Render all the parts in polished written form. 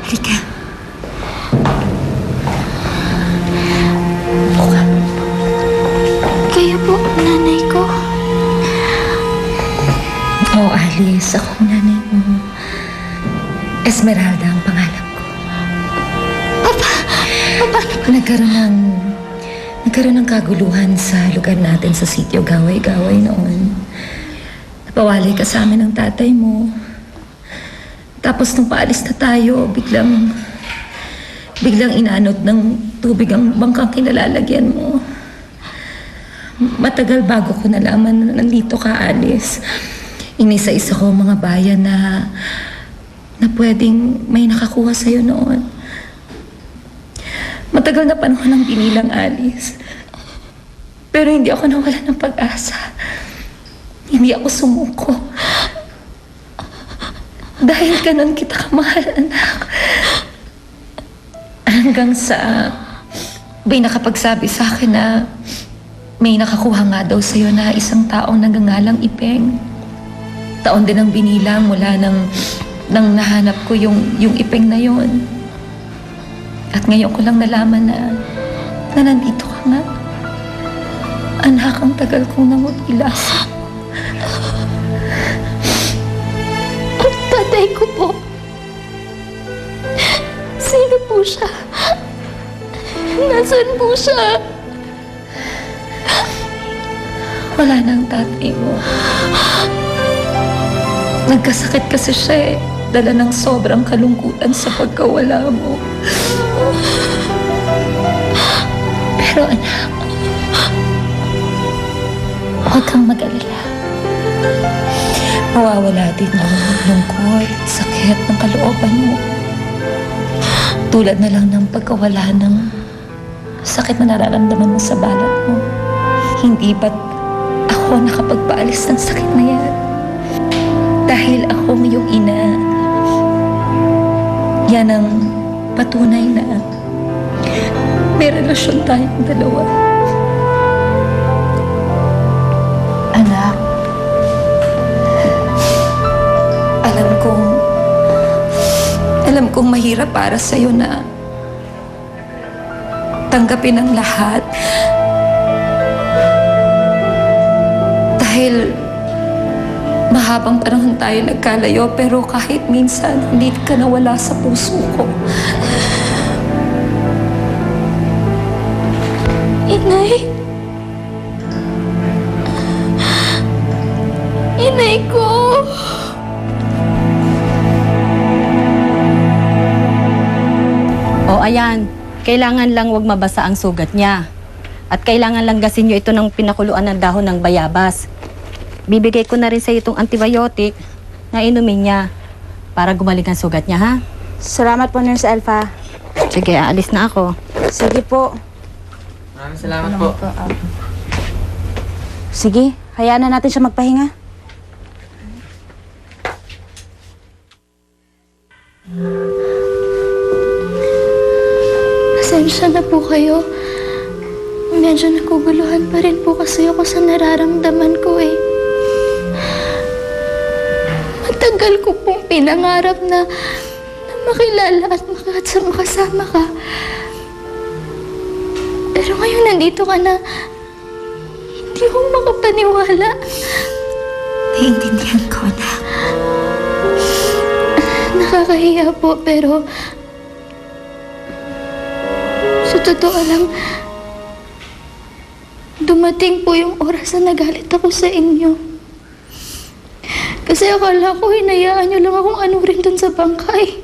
Halika. Upo ka. Kayo po, nanay ko. Oo, Alice. Ako ang nanay mo. Esmeralda ang pangalan ko. Papa, Nagkaroon ng kaguluhan sa lugar natin sa sitio Gaway-Gaway noon. Napawalay ka sa amin ng tatay mo. Tapos nung paalis na tayo, biglang inanod ng tubig ang bangkang kinalalagyan mo. Matagal bago ko nalaman na nandito ka, Alice. Inisa-isa ko ang mga bayan na pwedeng may nakakuha sa'yo noon. Matagal na panahon ang binilang, Alice. Pero hindi ako nawala ng pag-asa. Hindi ako sumuko. Dahil ganun kita kamahal, anak. Hanggang sa may nakapagsabi sa akin na may nakakuha nga daw sa'yo na isang taong nagangalang Ipeng. Taon din ang binilang mula nang nahanap ko yung Ipeng na yon. At ngayon ko lang nalaman na nandito ka nga. Anak, ang tagal kong nangutilasa. ang tatay ko po. Sino po siya? Nasaan po siya? Wala na ang tatay mo. Nagkasakit kasi siya eh. Dala ng sobrang kalungkutan sa pagkawala mo. Pero anak, huwag kang mag-alala. Mawawala din ang lungkot, sakit ng kalooban mo. Tulad na lang ng pagkawala ng sakit na nararamdaman mo sa balat mo. Hindi ba't ako nakapagpaalis ng sakit na yan? Dahil akong iyong ina. Yan ang patunay na may relasyon tayong dalawa. Anak, alam kong mahirap para sa'yo na tanggapin ang lahat. Dahil mahabang panahon tayo nagkalayo, pero kahit minsan hindi ka nawala sa puso ko. Inay? Inay ko! O ayan, kailangan lang wag mabasa ang sugat niya. At kailangan lang gasin nyo ito ng pinakuluan ng dahon ng bayabas. Bibigay ko na rin sa itong antibiotic na inumin niya para gumaling ang sugat niya, ha? Salamat po, Nurse Alpha. Sige, aalis na ako. Sige po. Maraming salamat po. Sige, hayaan na natin siya magpahinga. Pasensya na po kayo. Medyo naguguluhan pa rin po kasi ako sa nararamdaman ko eh. Matagal ko pong pinangarap na makilala at makasama ka. Pero ngayon nandito ka na, hindi ko makapaniwala. Naiintindihan ko na. Nakakahiya po pero sa totoo lang, dumating po yung oras na nagalit ako sa inyo. Kasi akala ko hinayaan niyo lang akong anurin dun sa bangkay.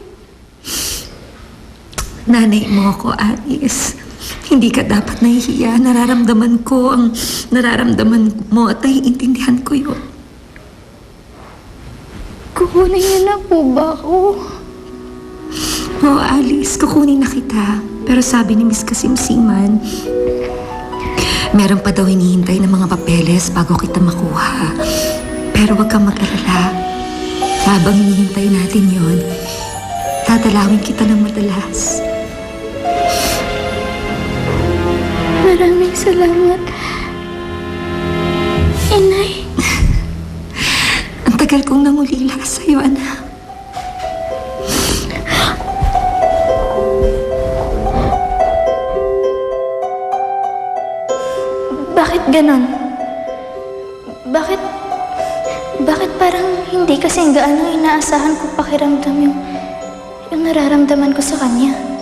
Nanay mo ako, Alice. Hindi ka dapat nahihiya. Nararamdaman ko ang nararamdaman mo at naiintindihan ko yun. Kukunin niyo na po ba ako? Oo, Alice, kukunin na kita. Pero sabi ni Miss Kasimsiman, meron pa daw hinihintay ng mga papeles bago kita makuha. Pero huwag kang mag-alala. Habang hinihintay natin yon, dadalawin kita ng madalas. Maraming salamat. Inay. Ang tagal kong nangulila sa'yo, anak. Bakit ganon? Bakit... Bakit parang hindi kasing gaano inaasahan ko pakiramdam yung nararamdaman ko sa kanya?